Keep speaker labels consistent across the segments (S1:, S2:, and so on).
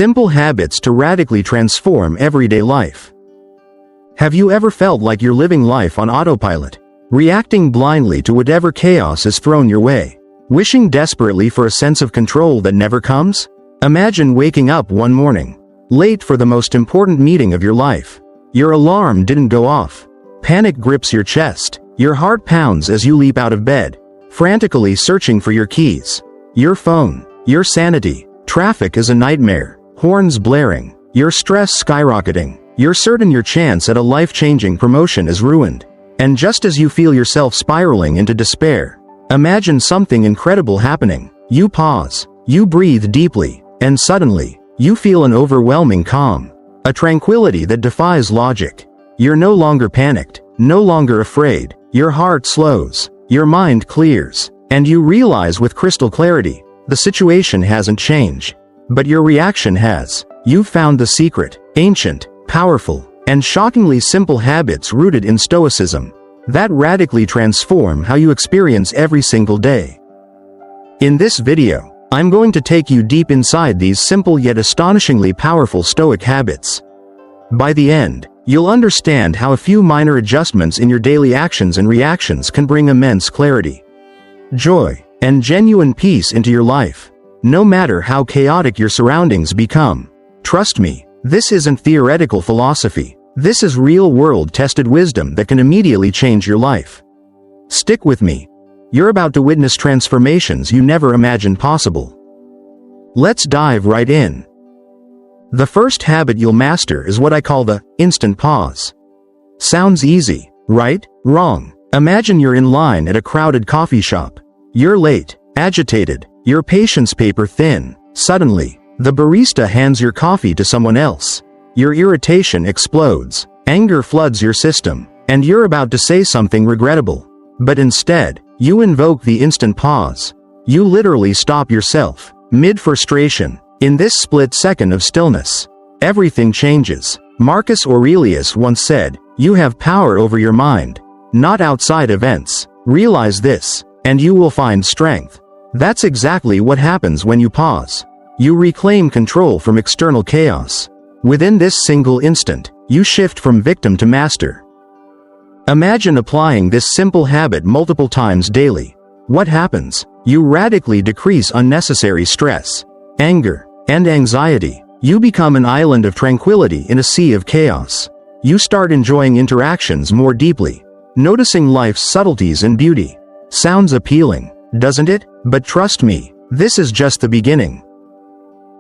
S1: Simple habits to radically transform everyday life. Have you ever felt like you're living life on autopilot, reacting blindly to whatever chaos is thrown your way, wishing desperately for a sense of control that never comes? Imagine waking up one morning, late for the most important meeting of your life. Your alarm didn't go off. Panic grips your chest. Your heart pounds as you leap out of bed, frantically searching for your keys, your phone, your sanity. Traffic is a nightmare, horns blaring, your stress skyrocketing. You're certain your chance at a life-changing promotion is ruined. And just as you feel yourself spiraling into despair, imagine something incredible happening. You pause, you breathe deeply, and suddenly, you feel an overwhelming calm, a tranquility that defies logic. You're no longer panicked, no longer afraid. Your heart slows, your mind clears, and you realize with crystal clarity, the situation hasn't changed, but your reaction has. You've found the secret, ancient, powerful, and shockingly simple habits rooted in Stoicism that radically transform how you experience every single day. In this video, I'm going to take you deep inside these simple yet astonishingly powerful Stoic habits. By the end, you'll understand how a few minor adjustments in your daily actions and reactions can bring immense clarity, joy, and genuine peace into your life, no matter how chaotic your surroundings become. Trust me, this isn't theoretical philosophy. This is real-world tested wisdom that can immediately change your life. Stick with me. You're about to witness transformations you never imagined possible. Let's dive right in. The first habit you'll master is what I call the instant pause. Sounds easy, right? Wrong. Imagine you're in line at a crowded coffee shop. You're late, agitated, your patience paper thin. Suddenly, the barista hands your coffee to someone else. Your irritation explodes, anger floods your system, and you're about to say something regrettable. But instead, you invoke the instant pause. You literally stop yourself, mid-frustration. In this split second of stillness, everything changes. Marcus Aurelius once said, "You have power over your mind, not outside events. Realize this, and you will find strength." That's exactly what happens when you pause. You reclaim control from external chaos. Within this single instant, you shift from victim to master. Imagine applying this simple habit multiple times daily. What happens? You radically decrease unnecessary stress, anger, and anxiety. You become an island of tranquility in a sea of chaos. You start enjoying interactions more deeply, noticing life's subtleties and beauty. Sounds appealing, doesn't it? But trust me, this is just the beginning.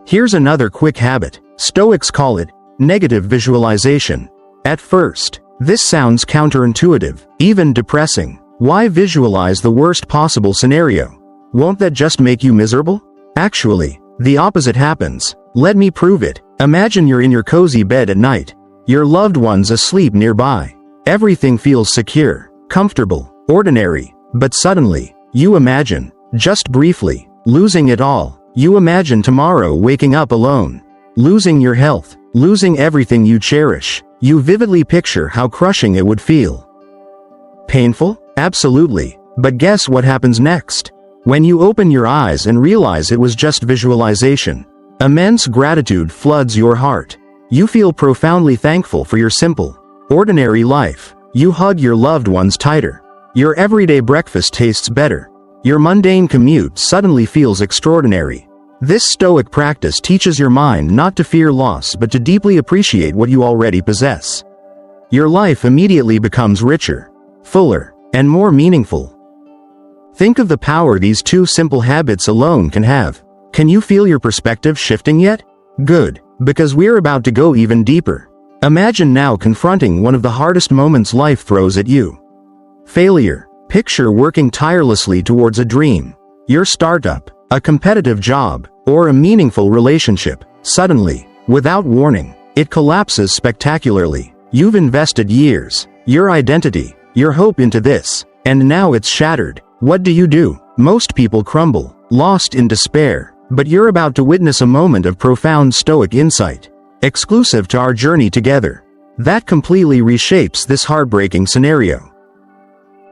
S1: Here's another quick habit. Stoics call it negative visualization. At first, this sounds counterintuitive, even depressing. Why visualize the worst possible scenario? Won't that just make you miserable? Actually, the opposite happens. Let me prove it. Imagine you're in your cozy bed at night. Your loved one's asleep nearby. Everything feels secure, comfortable, ordinary. But suddenly, you imagine, just briefly, losing it all. You imagine tomorrow waking up alone, losing your health, losing everything you cherish. You vividly picture how crushing it would feel. Painful? Absolutely. But guess what happens next? When you open your eyes and realize it was just visualization, immense gratitude floods your heart. You feel profoundly thankful for your simple, ordinary life. You hug your loved ones tighter. Your everyday breakfast tastes better. Your mundane commute suddenly feels extraordinary. This Stoic practice teaches your mind not to fear loss but to deeply appreciate what you already possess. Your life immediately becomes richer, fuller, and more meaningful. Think of the power these two simple habits alone can have. Can you feel your perspective shifting yet? Good, because we're about to go even deeper. Imagine now confronting one of the hardest moments life throws at you. Failure. Picture working tirelessly towards a dream, your startup, a competitive job, or a meaningful relationship. Suddenly, without warning, it collapses spectacularly. You've invested years, your identity, your hope into this, and now it's shattered. What do? Most people crumble, lost in despair. But you're about to witness a moment of profound Stoic insight, exclusive to our journey together, that completely reshapes this heartbreaking scenario.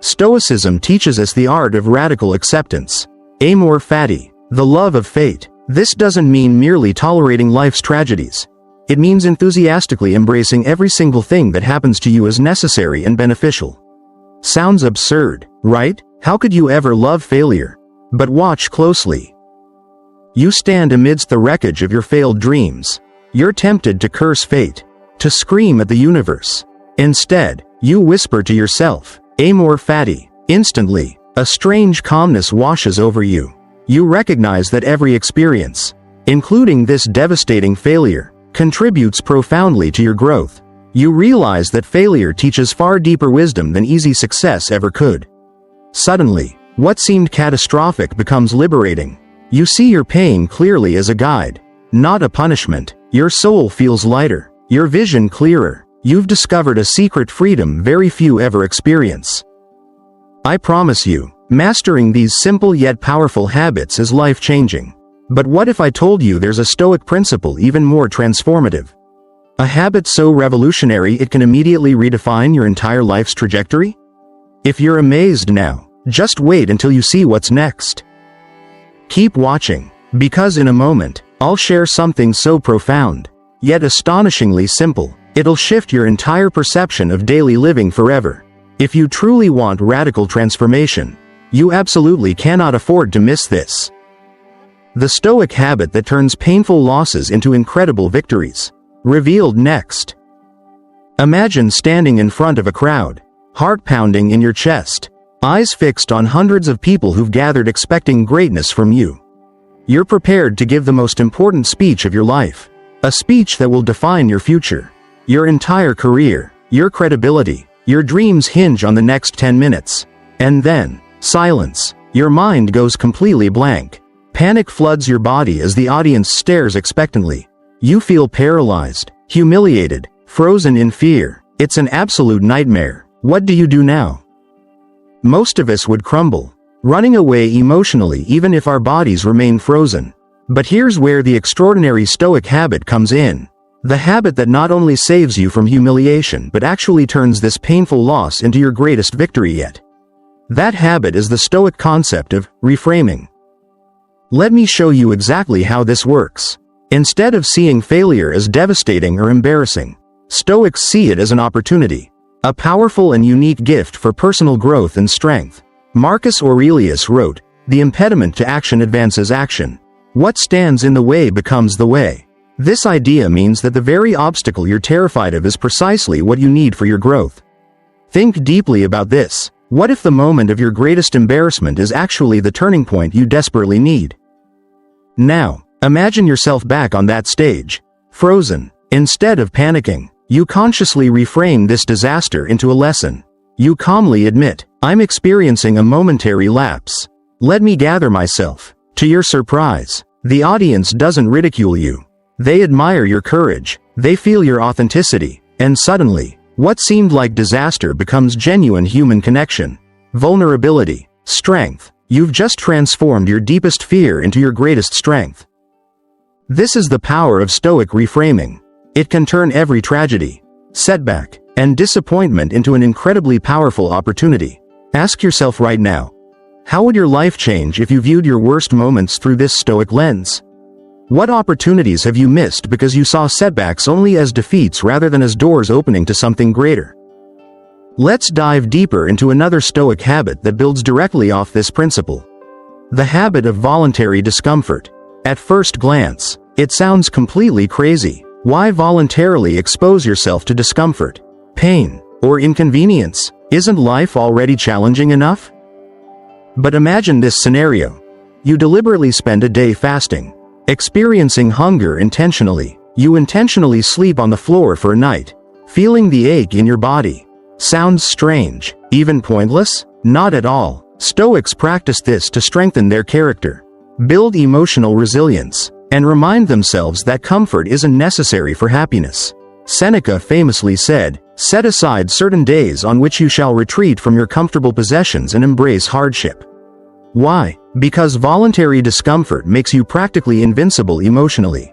S1: Stoicism teaches us the art of radical acceptance. Amor fati, the love of fate. This doesn't mean merely tolerating life's tragedies. It means enthusiastically embracing every single thing that happens to you as necessary and beneficial. Sounds absurd, right? How could you ever love failure? But watch closely. You stand amidst the wreckage of your failed dreams. You're tempted to curse fate, to scream at the universe. Instead, you whisper to yourself, "Amor fati." Instantly, a strange calmness washes over you. You recognize that every experience, including this devastating failure, contributes profoundly to your growth. You realize that failure teaches far deeper wisdom than easy success ever could. Suddenly, what seemed catastrophic becomes liberating. You see your pain clearly as a guide, not a punishment. Your soul feels lighter, your vision clearer. You've discovered a secret freedom very few ever experience. I promise you, mastering these simple yet powerful habits is life-changing. But what if I told you there's a Stoic principle even more transformative? A habit so revolutionary it can immediately redefine your entire life's trajectory? If you're amazed now, just wait until you see what's next. Keep watching, because in a moment, I'll share something so profound, yet astonishingly simple, it'll shift your entire perception of daily living forever. If you truly want radical transformation, you absolutely cannot afford to miss this. The Stoic habit that turns painful losses into incredible victories. Revealed next. Imagine standing in front of a crowd, heart pounding in your chest, eyes fixed on hundreds of people who've gathered expecting greatness from you. You're prepared to give the most important speech of your life, a speech that will define your future, your entire career, your credibility. Your dreams hinge on the next 10 minutes. And then, silence. Your mind goes completely blank. Panic floods your body as the audience stares expectantly. You feel paralyzed, humiliated, frozen in fear. It's an absolute nightmare. What do you do now? Most of us would crumble, running away emotionally even if our bodies remain frozen. But here's where the extraordinary Stoic habit comes in. The habit that not only saves you from humiliation but actually turns this painful loss into your greatest victory yet. That habit is the Stoic concept of reframing. Let me show you exactly how this works. Instead of seeing failure as devastating or embarrassing, Stoics see it as an opportunity, a powerful and unique gift for personal growth and strength. Marcus Aurelius wrote, "The impediment to action advances action. What stands in the way becomes the way." This idea means that the very obstacle you're terrified of is precisely what you need for your growth. Think deeply about this. What if the moment of your greatest embarrassment is actually the turning point you desperately need? Now, imagine yourself back on that stage, frozen. Instead of panicking, you consciously reframe this disaster into a lesson. You calmly admit, "I'm experiencing a momentary lapse. Let me gather myself." To your surprise, the audience doesn't ridicule you. They admire your courage, they feel your authenticity, and suddenly, what seemed like disaster becomes genuine human connection, vulnerability, strength. You've just transformed your deepest fear into your greatest strength. This is the power of Stoic reframing. It can turn every tragedy, setback, and disappointment into an incredibly powerful opportunity. Ask yourself right now, how would your life change if you viewed your worst moments through this Stoic lens? What opportunities have you missed because you saw setbacks only as defeats rather than as doors opening to something greater? Let's dive deeper into another Stoic habit that builds directly off this principle. The habit of voluntary discomfort. At first glance, it sounds completely crazy. Why voluntarily expose yourself to discomfort, pain, or inconvenience? Isn't life already challenging enough? But imagine this scenario. You deliberately spend a day fasting, experiencing hunger intentionally. You intentionally sleep on the floor for a night, feeling the ache in your body. Sounds strange, even pointless? Not at all. Stoics practice this to strengthen their character, build emotional resilience, and remind themselves that comfort isn't necessary for happiness. Seneca famously said, "Set aside certain days on which you shall retreat from your comfortable possessions and embrace hardship." Why? Because voluntary discomfort makes you practically invincible emotionally.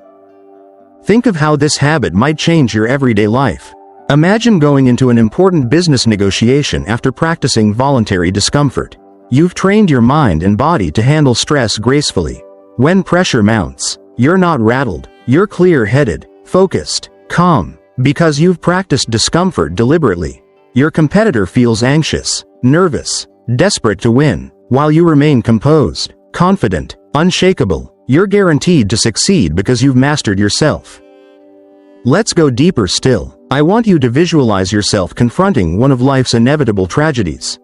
S1: Think of how this habit might change your everyday life. Imagine going into an important business negotiation after practicing voluntary discomfort. You've trained your mind and body to handle stress gracefully. When pressure mounts, you're not rattled, you're clear-headed, focused, calm, because you've practiced discomfort deliberately. Your competitor feels anxious, nervous, desperate to win, while you remain composed, confident, unshakable. You're guaranteed to succeed because you've mastered yourself. Let's go deeper still. I want you to visualize yourself confronting one of life's inevitable tragedies.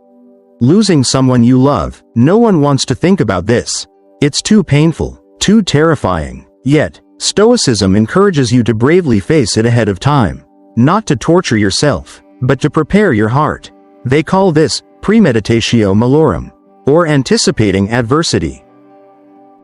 S1: Losing someone you love. No one wants to think about this. It's too painful, too terrifying. Yet, Stoicism encourages you to bravely face it ahead of time. Not to torture yourself, but to prepare your heart. They call this premeditatio malorum, or anticipating adversity.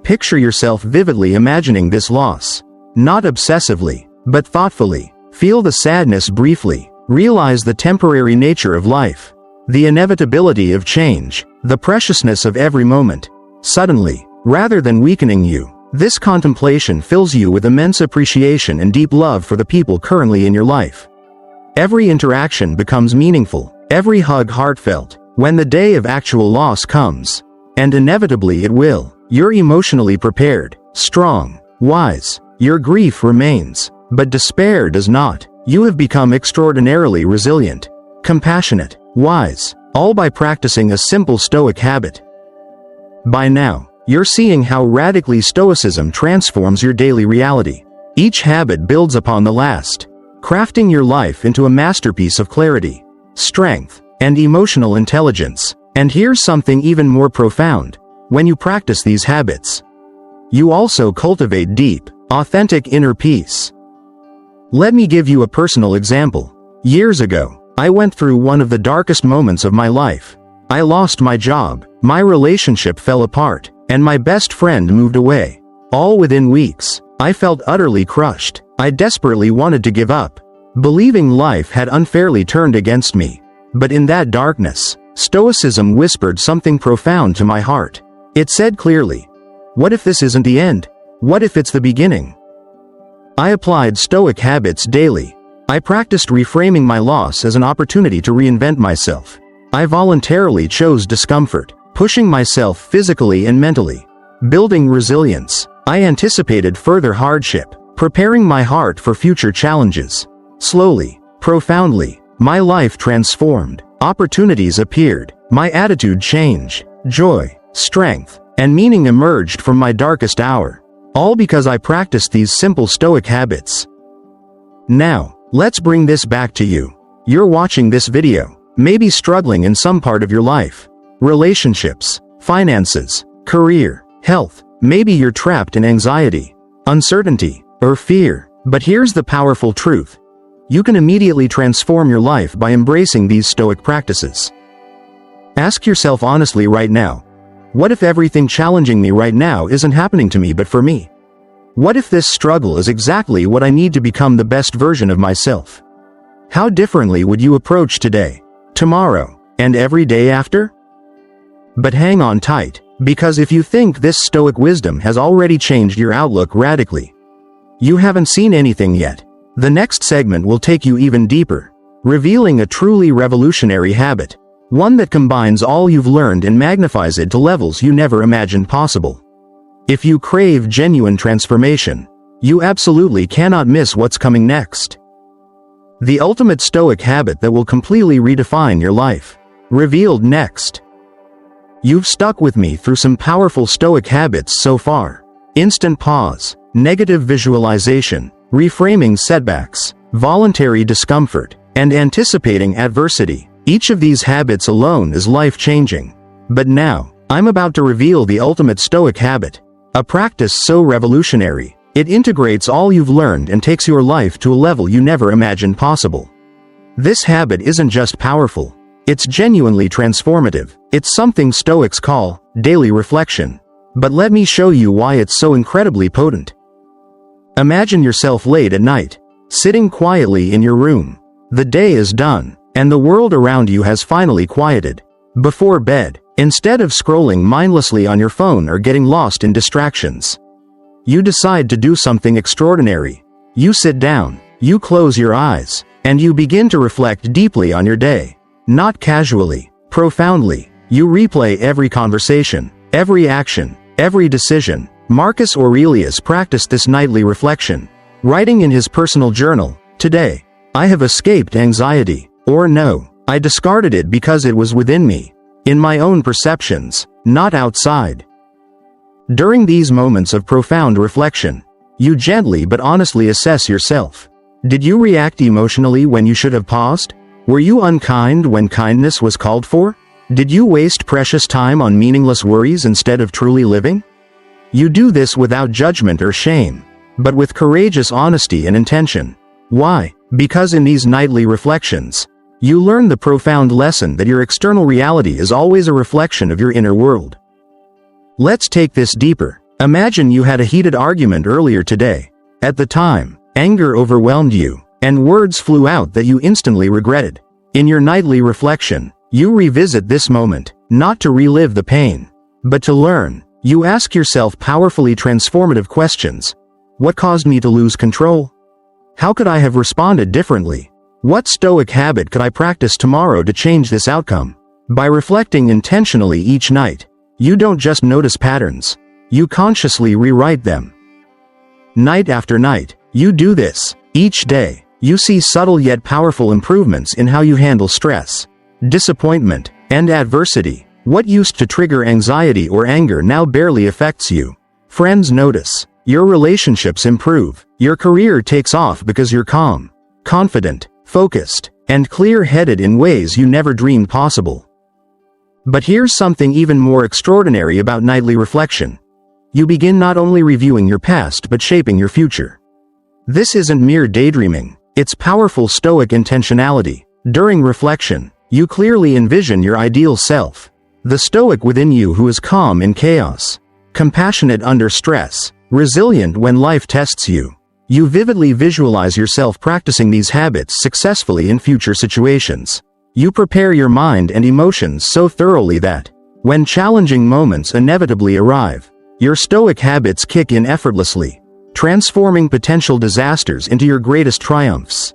S1: Picture yourself vividly imagining this loss. Not obsessively, but thoughtfully. Feel the sadness briefly. Realize the temporary nature of life. The inevitability of change. The preciousness of every moment. Suddenly, rather than weakening you, this contemplation fills you with immense appreciation and deep love for the people currently in your life. Every interaction becomes meaningful, every hug heartfelt. When the day of actual loss comes, and inevitably it will, you're emotionally prepared, strong, wise. Your grief remains, but despair does not. You have become extraordinarily resilient, compassionate, wise, all by practicing a simple Stoic habit. By now, you're seeing how radically Stoicism transforms your daily reality. Each habit builds upon the last, crafting your life into a masterpiece of clarity, strength, and emotional intelligence. And here's something even more profound. When you practice these habits, you also cultivate deep, authentic inner peace. Let me give you a personal example. Years ago, I went through one of the darkest moments of my life. I lost my job, my relationship fell apart, and my best friend moved away. All within weeks. I felt utterly crushed. I desperately wanted to give up, believing life had unfairly turned against me. But in that darkness, Stoicism whispered something profound to my heart. It said clearly, what if this isn't the end? What if it's the beginning? I applied Stoic habits daily. I practiced reframing my loss as an opportunity to reinvent myself. I voluntarily chose discomfort, pushing myself physically and mentally, building resilience. I anticipated further hardship, preparing my heart for future challenges. Slowly, profoundly, my life transformed. Opportunities appeared. My attitude changed. Joy, strength, and meaning emerged from my darkest hour. All because I practiced these simple Stoic habits. Now, let's bring this back to you. You're watching this video, maybe struggling in some part of your life. Relationships, finances, career, health. Maybe you're trapped in anxiety, uncertainty, or fear. But here's the powerful truth. You can immediately transform your life by embracing these Stoic practices. Ask yourself honestly right now, what if everything challenging me right now isn't happening to me but for me? What if this struggle is exactly what I need to become the best version of myself? How differently would you approach today, tomorrow, and every day after? But hang on tight, because if you think this Stoic wisdom has already changed your outlook radically, you haven't seen anything yet. The next segment will take you even deeper, revealing a truly revolutionary habit, one that combines all you've learned and magnifies it to levels you never imagined possible. If you crave genuine transformation, you absolutely cannot miss what's coming next. The ultimate Stoic habit that will completely redefine your life. Revealed next. You've stuck with me through some powerful Stoic habits so far. Instant pause, negative visualization, reframing setbacks, voluntary discomfort, and anticipating adversity. Each of these habits alone is life-changing. But now, I'm about to reveal the ultimate Stoic habit. A practice so revolutionary, it integrates all you've learned and takes your life to a level you never imagined possible. This habit isn't just powerful, it's genuinely transformative. It's something Stoics call daily reflection. But let me show you why it's so incredibly potent. Imagine yourself late at night, sitting quietly in your room. The day is done, and the world around you has finally quieted. Before bed, instead of scrolling mindlessly on your phone or getting lost in distractions, you decide to do something extraordinary. You sit down, you close your eyes, and you begin to reflect deeply on your day. Not casually, profoundly. You replay every conversation, every action, every decision, Marcus Aurelius practiced this nightly reflection, writing in his personal journal, "Today, I have escaped anxiety," or "No, I discarded it because it was within me, in my own perceptions, not outside." During these moments of profound reflection, you gently but honestly assess yourself. Did you react emotionally when you should have paused? Were you unkind when kindness was called for? Did you waste precious time on meaningless worries instead of truly living? You do this without judgment or shame, but with courageous honesty and intention. Why? Because in these nightly reflections, you learn the profound lesson that your external reality is always a reflection of your inner world. Let's take this deeper. Imagine you had a heated argument earlier today. At the time, anger overwhelmed you, and words flew out that you instantly regretted. In your nightly reflection, you revisit this moment, not to relive the pain, but to learn. You ask yourself powerfully transformative questions. What caused me to lose control? How could I have responded differently? What Stoic habit could I practice tomorrow to change this outcome? By reflecting intentionally each night, you don't just notice patterns, you consciously rewrite them. Night after night, you do this. Each day, you see subtle yet powerful improvements in how you handle stress, disappointment, and adversity. What used to trigger anxiety or anger now barely affects you. Friends notice. Your relationships improve. Your career takes off because you're calm, confident, focused, and clear-headed in ways you never dreamed possible. But here's something even more extraordinary about nightly reflection. You begin not only reviewing your past but shaping your future. This isn't mere daydreaming, it's powerful Stoic intentionality. During reflection, you clearly envision your ideal self. The Stoic within you who is calm in chaos, compassionate under stress, resilient when life tests you. You vividly visualize yourself practicing these habits successfully in future situations. You prepare your mind and emotions so thoroughly that, when challenging moments inevitably arrive, your Stoic habits kick in effortlessly, transforming potential disasters into your greatest triumphs.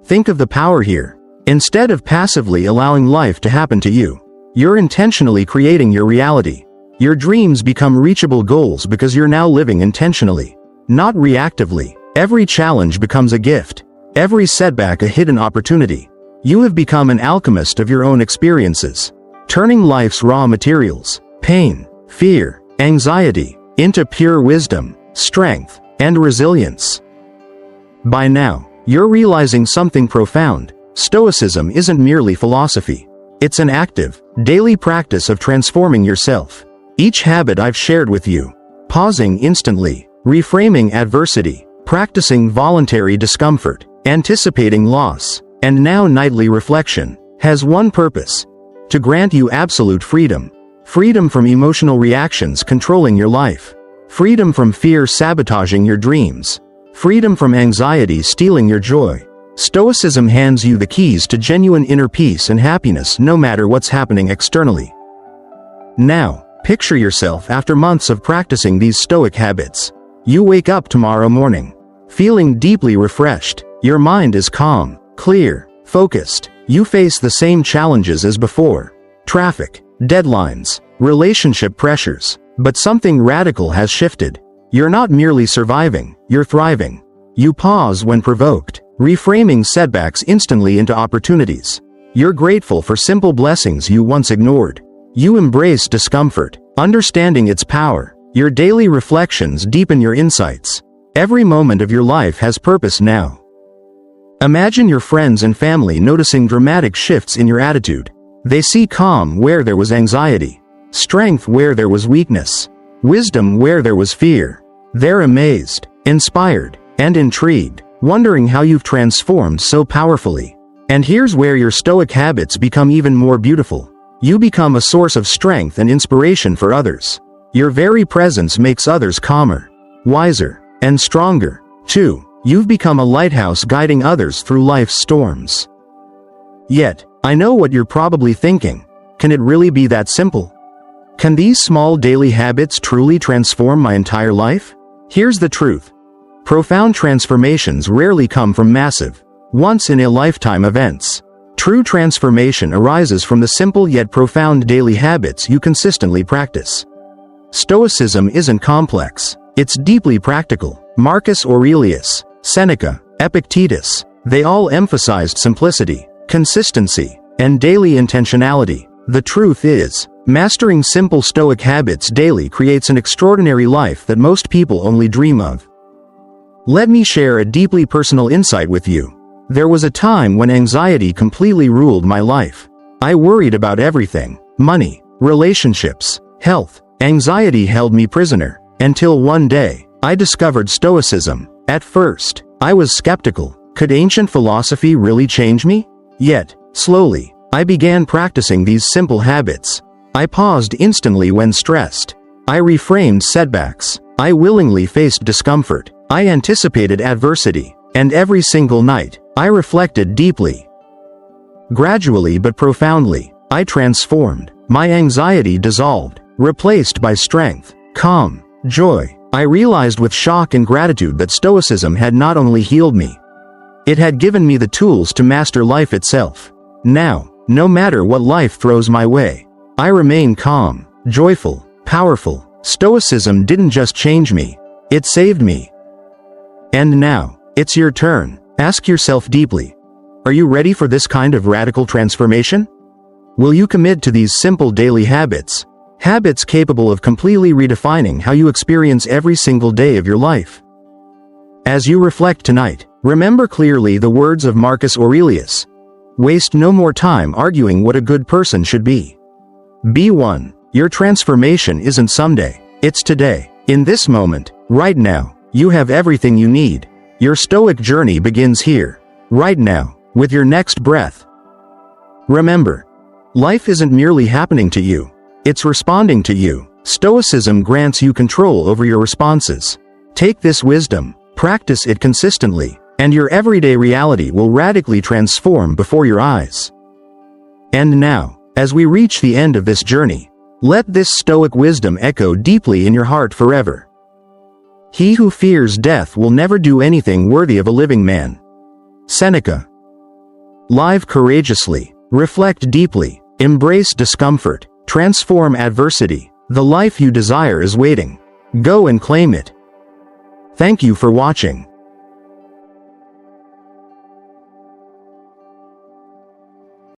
S1: Think of the power here. Instead of passively allowing life to happen to you, you're intentionally creating your reality. Your dreams become reachable goals because you're now living intentionally, not reactively. Every challenge becomes a gift, every setback a hidden opportunity. You have become an alchemist of your own experiences, turning life's raw materials, pain, fear, anxiety, into pure wisdom, strength, and resilience. By now, you're realizing something profound. Stoicism isn't merely philosophy. It's an active, daily practice of transforming yourself. Each habit I've shared with you, pausing instantly, reframing adversity, practicing voluntary discomfort, anticipating loss, and now nightly reflection, has one purpose: to grant you absolute freedom. Freedom from emotional reactions controlling your life. Freedom from fear sabotaging your dreams. Freedom from anxiety stealing your joy. Stoicism hands you the keys to genuine inner peace and happiness no matter what's happening externally. Now, picture yourself after months of practicing these Stoic habits. You wake up tomorrow morning, feeling deeply refreshed. Your mind is calm, clear, focused. You face the same challenges as before. Traffic, deadlines, relationship pressures. But something radical has shifted. You're not merely surviving, you're thriving. You pause when provoked, reframing setbacks instantly into opportunities. You're grateful for simple blessings you once ignored. You embrace discomfort, understanding its power. Your daily reflections deepen your insights. Every moment of your life has purpose now. Imagine your friends and family noticing dramatic shifts in your attitude. They see calm where there was anxiety, strength where there was weakness, wisdom where there was fear. They're amazed, inspired, and intrigued, wondering how you've transformed so powerfully. And here's where your Stoic habits become even more beautiful. You become a source of strength and inspiration for others. Your very presence makes others calmer, wiser, and stronger. 2. You've become a lighthouse guiding others through life's storms. Yet, I know what you're probably thinking. Can it really be that simple? Can these small daily habits truly transform my entire life? Here's the truth. Profound transformations rarely come from massive, once-in-a-lifetime events. True transformation arises from the simple yet profound daily habits you consistently practice. Stoicism isn't complex. It's deeply practical. Marcus Aurelius, Seneca, Epictetus, they all emphasized simplicity, consistency, and daily intentionality. The truth is, mastering simple Stoic habits daily creates an extraordinary life that most people only dream of. Let me share a deeply personal insight with you. There was a time when anxiety completely ruled my life. I worried about everything: money, relationships, health. Anxiety held me prisoner, until one day, I discovered Stoicism. At first, I was skeptical. Could ancient philosophy really change me? Yet, slowly, I began practicing these simple habits. I paused instantly when stressed. I reframed setbacks. I willingly faced discomfort. I anticipated adversity. And every single night, I reflected deeply. Gradually but profoundly, I transformed. My anxiety dissolved, replaced by strength, calm, joy. I realized with shock and gratitude that Stoicism had not only healed me, it had given me the tools to master life itself. Now, no matter what life throws my way, I remain calm, joyful, powerful. Stoicism didn't just change me, it saved me. And now, it's your turn. Ask yourself deeply, are you ready for this kind of radical transformation? Will you commit to these simple daily habits? Habits capable of completely redefining how you experience every single day of your life. As you reflect tonight, remember clearly the words of Marcus Aurelius. Waste no more time arguing what a good person should be. Be one. Your transformation isn't someday, it's today. In this moment, right now, you have everything you need. Your Stoic journey begins here, right now, with your next breath. Remember, life isn't merely happening to you, it's responding to you. Stoicism grants you control over your responses. Take this wisdom, practice it consistently, and your everyday reality will radically transform before your eyes. And now, as we reach the end of this journey, let this Stoic wisdom echo deeply in your heart forever. He who fears death will never do anything worthy of a living man. Seneca. Live courageously, reflect deeply, embrace discomfort, transform adversity. The life you desire is waiting. Go and claim it. Thank you for watching.